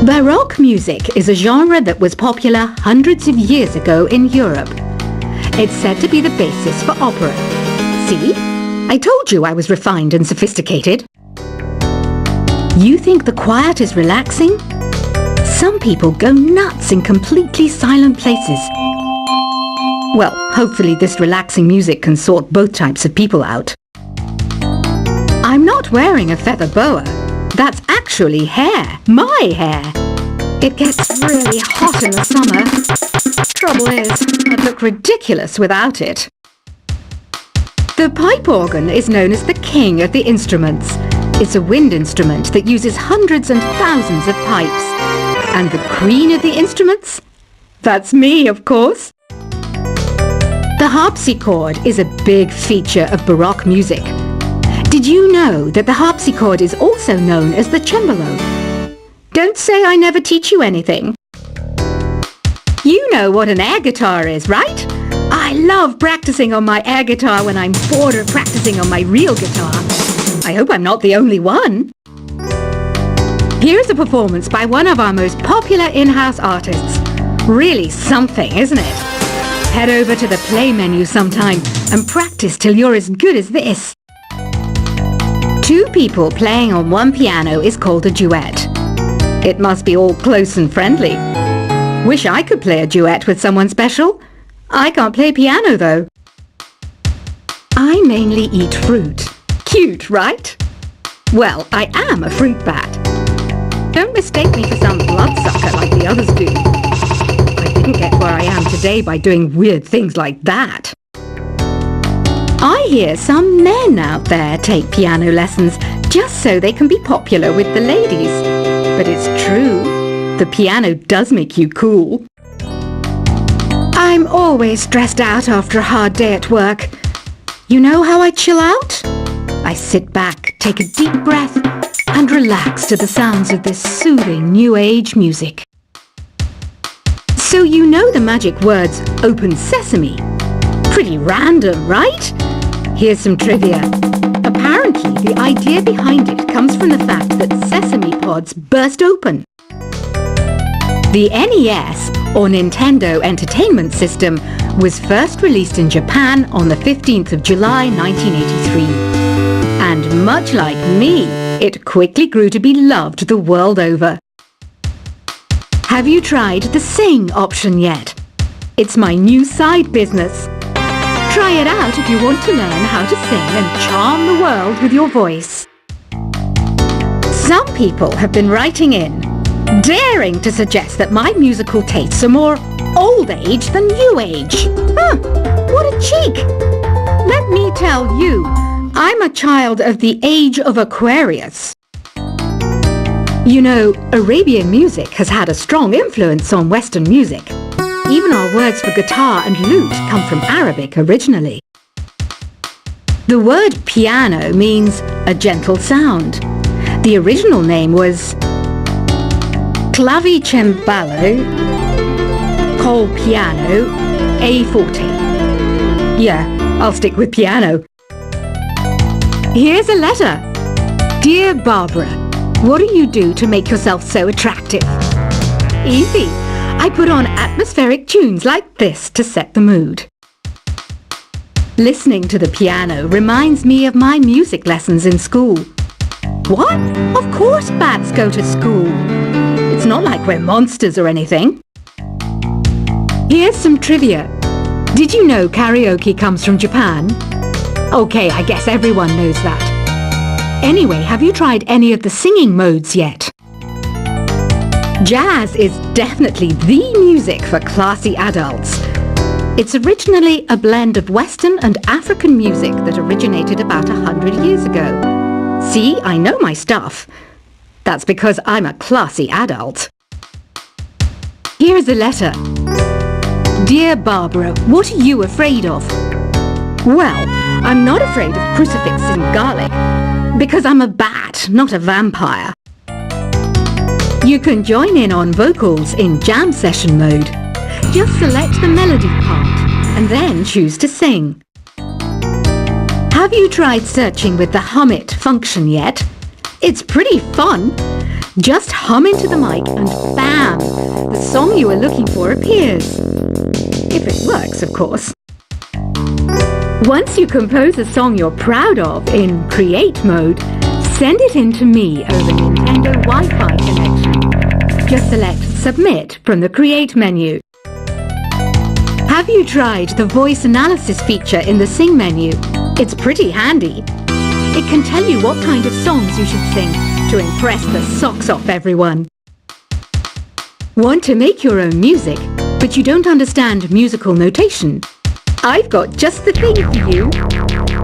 Baroque music is a genre that was popular hundreds of years ago in Europe. It's said to be the basis for opera. See? I told you I was refined and sophisticated. You think the quiet is relaxing? Some people go nuts in completely silent places. Well, hopefully this relaxing music can sort both types of people out. I'm not wearing a feather boa. That's actually hair. My hair. It gets really hot in the summer. Trouble is, I'd look ridiculous without it. The pipe organ is known as the king of the instruments. It's a wind instrument that uses hundreds and thousands of pipes. And the queen of the instruments? That's me, of course. The harpsichord is a big feature of Baroque music. Did you know that the harpsichord is also known as the cembalo? Don't say I never teach you anything. You know what an air guitar is, right? I love practicing on my air guitar when I'm bored of practicing on my real guitar. I hope I'm not the only one. Here's a performance by one of our most popular in-house artists. Really something, isn't it? Head over to the play menu sometime and practice till you're as good as this. Two people playing on one piano is called a duet. It must be all close and friendly. Wish I could play a duet with someone special. I can't play piano though. I mainly eat fruit. Cute, right? Well, I am a fruit bat. Don't mistake me for some bloodsucker like the others do. I didn't get where I am today by doing weird things like that. I hear some men out there take piano lessons just so they can be popular with the ladies. But it's true, the piano does make you cool. I'm always stressed out after a hard day at work. You know how I chill out? I sit back, take a deep breath, and relax to the sounds of this soothing new age music. So you know the magic words "open sesame"? Pretty random, right? Here's some trivia. Apparently, the idea behind it comes from the fact that sesame pods burst open. The NES, or Nintendo Entertainment System, was first released in Japan on the 15th of July 1983. And much like me, it quickly grew to be loved the world over. Have you tried the Sing option yet? It's my new side business. Try it out if you want to learn how to sing and charm the world with your voice. Some people have been writing in, daring to suggest that my musical tastes are more old age than new age. What a cheek! Let me tell you, I'm a child of the age of Aquarius. You know, Arabian music has had a strong influence on Western music. Even our words for guitar and lute come from Arabic originally. The word piano means a gentle sound. The original name was clavicembalo col piano a forte. Yeah, I'll stick with piano. Here's a letter. Dear Barbara, what do you do to make yourself so attractive? Easy. I put on atmospheric tunes like this to set the mood. Listening to the piano reminds me of my music lessons in school. What? Of course bats go to school. It's not like we're monsters or anything. Here's some trivia. Did you know karaoke comes from Japan? Okay, I guess everyone knows that. Anyway, have you tried any of the singing modes yet? Jazz is definitely the music for classy adults. It's originally a blend of Western and African music that originated about 100 years ago. See, I know my stuff. That's because I'm a classy adult. Here's a letter. Dear Barbara, what are you afraid of? Well, I'm not afraid of crucifix and garlic, because I'm a bat, not a vampire. You can join in on vocals in jam session mode. Just select the melody part and then choose to sing. Have you tried searching with the Hum It function yet? It's pretty fun. Just hum into the mic and bam! The song you were looking for appears. If it works, of course. Once you compose a song you're proud of in Create mode, send it in to me over Nintendo Wi-Fi connection. Just select Submit from the Create menu. Have you tried the voice analysis feature in the Sing menu? It's pretty handy. It can tell you what kind of songs you should sing to impress the socks off everyone. Want to make your own music, but you don't understand musical notation? I've got just the thing for you.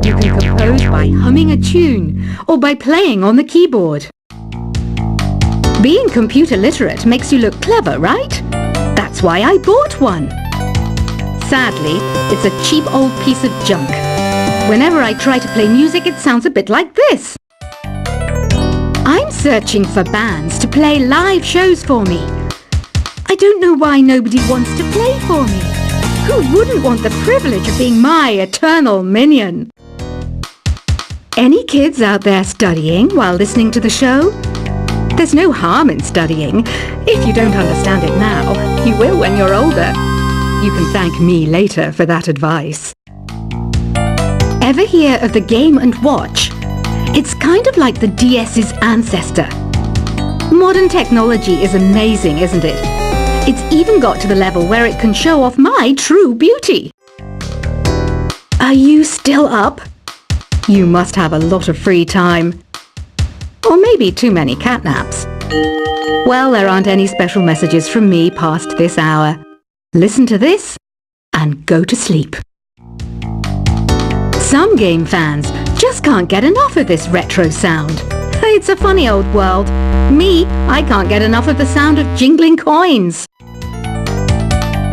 You can compose by humming a tune or by playing on the keyboard. Being computer literate makes you look clever, right? That's why I bought one. Sadly, it's a cheap old piece of junk. Whenever I try to play music, it sounds a bit like this. I'm searching for bands to play live shows for me. I don't know why nobody wants to play for me. Who wouldn't want the privilege of being my eternal minion? Any kids out there studying while listening to the show? There's no harm in studying. If you don't understand it now, you will when you're older. You can thank me later for that advice. Ever hear of the Game & Watch? It's kind of like the DS's ancestor. Modern technology is amazing, isn't it? It's even got to the level where it can show off my true beauty. Are you still up? You must have a lot of free time. Or maybe too many catnaps. Well, there aren't any special messages from me past this hour. Listen to this and go to sleep. Some game fans just can't get enough of this retro sound. It's a funny old world. Me, I can't get enough of the sound of jingling coins.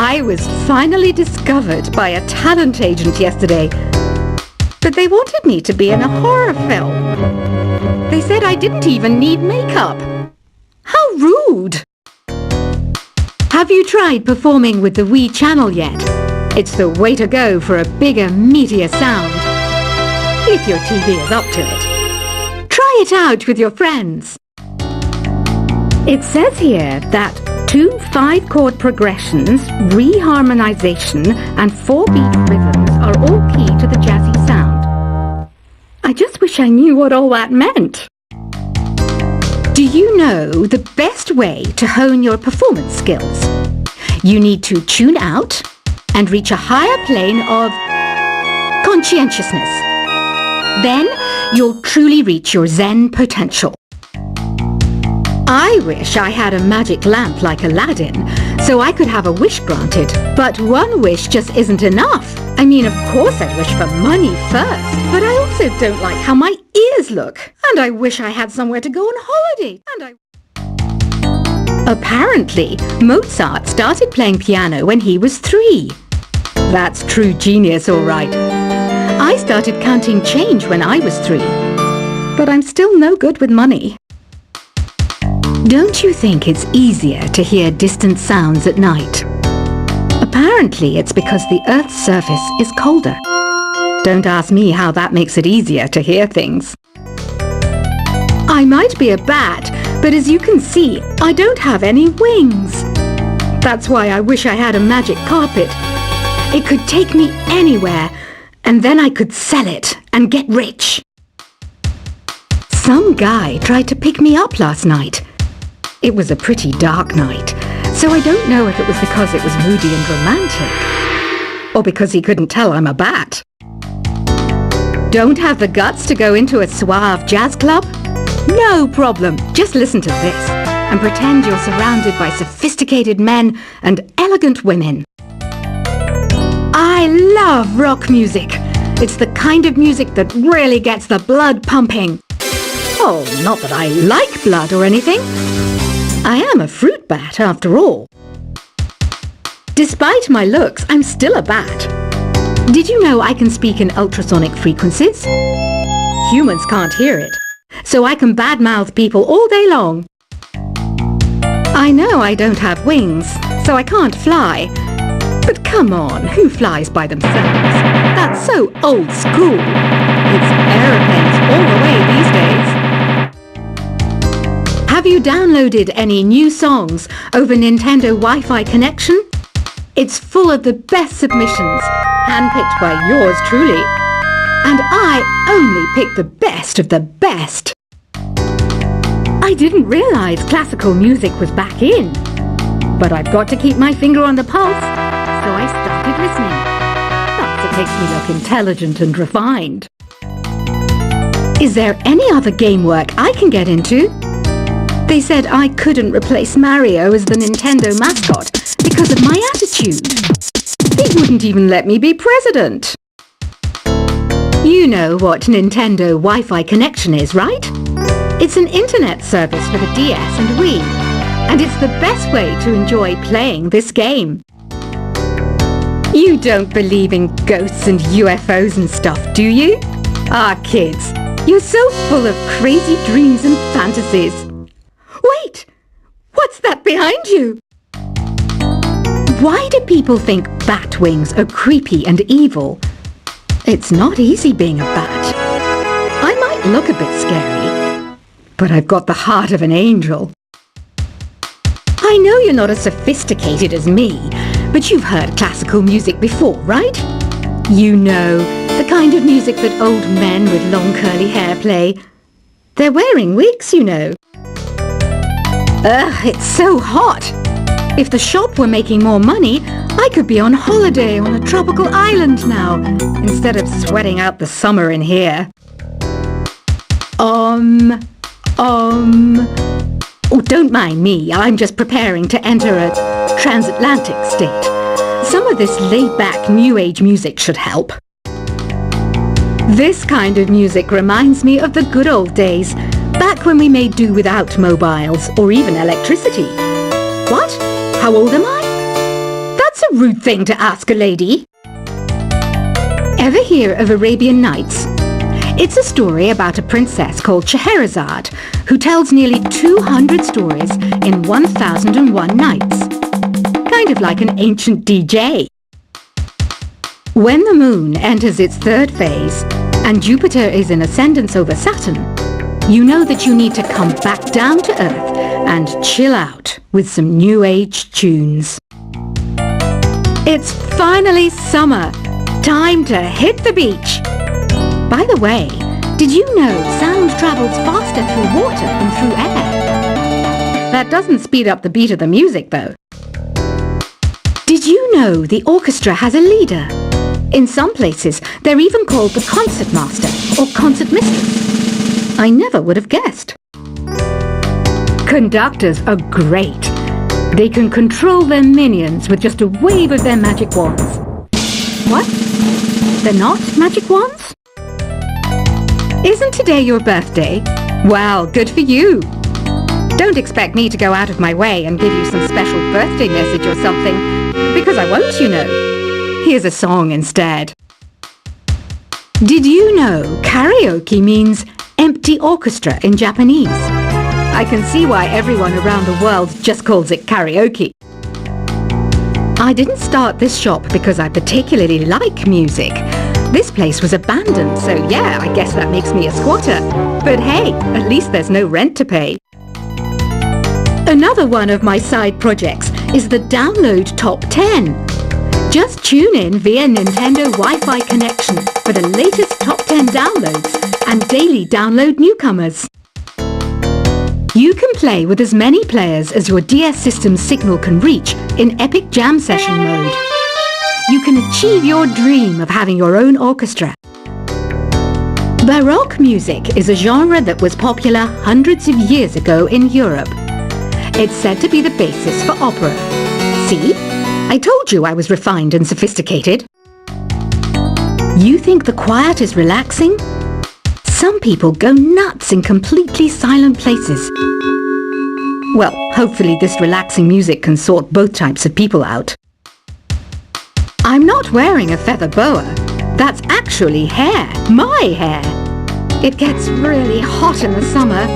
I was finally discovered by a talent agent yesterday, but they wanted me to be in a horror film. They said I didn't even need makeup. How rude! Have you tried performing with the Wii channel yet? It's the way to go for a bigger, meatier sound. If your TV is up to it. Try it out with your friends. It says here that 2 5-chord progressions, reharmonization, and 4-beat rhythms are all key to the jazzy sound. I just wish I knew what all that meant. Do you know the best way to hone your performance skills? You need to tune out and reach a higher plane of conscientiousness. Then you'll truly reach your Zen potential. I wish I had a magic lamp like Aladdin, so I could have a wish granted. But one wish just isn't enough. I mean, of course I'd wish for money first, but I also don't like how my ears look. And I wish I had somewhere to go on holiday. Apparently, Mozart started playing piano when he was 3. That's true genius, all right. I started counting change when I was 3, but I'm still no good with money. Don't you think it's easier to hear distant sounds at night? Apparently, it's because the Earth's surface is colder. Don't ask me how that makes it easier to hear things. I might be a bat, but as you can see, I don't have any wings. That's why I wish I had a magic carpet. It could take me anywhere, and then I could sell it and get rich. Some guy tried to pick me up last night. It was a pretty dark night, so I don't know if it was because it was moody and romantic, or because he couldn't tell I'm a bat. Don't have the guts to go into a suave jazz club? No problem. Just listen to this and pretend you're surrounded by sophisticated men and elegant women. I love rock music. It's the kind of music that really gets the blood pumping. Oh, not that I like blood or anything. I am a fruit bat, after all. Despite my looks, I'm still a bat. Did you know I can speak in ultrasonic frequencies? Humans can't hear it, so I can badmouth people all day long. I know I don't have wings, so I can't fly. But come on, who flies by themselves? That's so old school. It's aeroplanes all the way these days. Have you downloaded any new songs over Nintendo Wi-Fi connection? It's full of the best submissions, handpicked by yours truly. And I only pick the best of the best. I didn't realize classical music was back in. But I've got to keep my finger on the pulse, so I started listening. Plus, it makes me look intelligent and refined. Is there any other game work I can get into? They said I couldn't replace Mario as the Nintendo mascot because of my attitude. They wouldn't even let me be president. You know what Nintendo Wi-Fi connection is, right? It's an internet service for the DS and Wii, and it's the best way to enjoy playing this game. You don't believe in ghosts and UFOs and stuff, do you? Ah, kids, you're so full of crazy dreams and fantasies. Wait! What's that behind you? Why do people think bat wings are creepy and evil? It's not easy being a bat. I might look a bit scary, but I've got the heart of an angel. I know you're not as sophisticated as me, but you've heard classical music before, right? You know, the kind of music that old men with long curly hair play. They're wearing wigs, you know. Ugh, it's so hot. If the shop were making more money, I could be on holiday on a tropical island now, instead of sweating out the summer in here. Oh, don't mind me. I'm just preparing to enter a transatlantic state. Some of this laid-back New Age music should help. This kind of music reminds me of the good old days, back when we made do without mobiles or even electricity. What? How old am I? That's a rude thing to ask a lady. Ever hear of Arabian Nights? It's a story about a princess called Scheherazade who tells nearly 200 stories in 1001 nights. Kind of like an ancient DJ. When the moon enters its third phase and Jupiter is in ascendance over Saturn, you know that you need to come back down to Earth and chill out with some New Age tunes. It's finally summer. Time to hit the beach. By the way, did you know sound travels faster through water than through air? That doesn't speed up the beat of the music, though. Did you know the orchestra has a leader? In some places, they're even called the concert master or concert mistress. I never would have guessed. Conductors are great. They can control their minions with just a wave of their magic wands. What? They're not magic wands? Isn't today your birthday? Well, good for you. Don't expect me to go out of my way and give you some special birthday message or something, because I won't, you know. Here's a song instead. Did you know karaoke means empty orchestra in Japanese? I can see why everyone around the world just calls it karaoke. I didn't start this shop because I particularly like music. This place was abandoned, so yeah, I guess that makes me a squatter. But hey, at least there's no rent to pay. Another one of my side projects is the Download Top 10. Just tune in via Nintendo Wi-Fi connection for the latest top 10 downloads and daily download newcomers. You can play with as many players as your DS system's signal can reach in Epic Jam Session mode. You can achieve your dream of having your own orchestra. Baroque music is a genre that was popular hundreds of years ago in Europe. It's said to be the basis for opera. See? I told you I was refined and sophisticated. You think the quiet is relaxing? Some people go nuts in completely silent places. Well, hopefully this relaxing music can sort both types of people out. I'm not wearing a feather boa. That's actually hair. My hair. It gets really hot in the summer.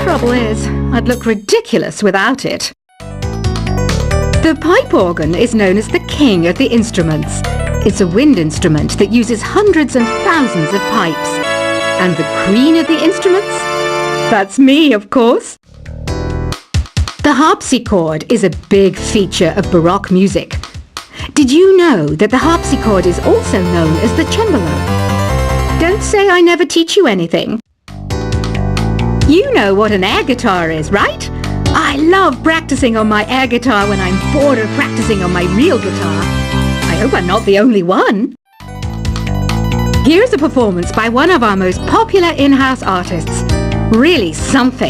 Trouble is, I'd look ridiculous without it. The pipe organ is known as the king of the instruments. It's a wind instrument that uses hundreds and thousands of pipes. And the queen of the instruments? That's me, of course. The harpsichord is a big feature of Baroque music. Did you know that the harpsichord is also known as the cembalo? Don't say I never teach you anything. You know what an air guitar is, right? I love practicing on my air guitar when I'm bored of practicing on my real guitar. I hope I'm not the only one. Here's a performance by one of our most popular in-house artists. Really something.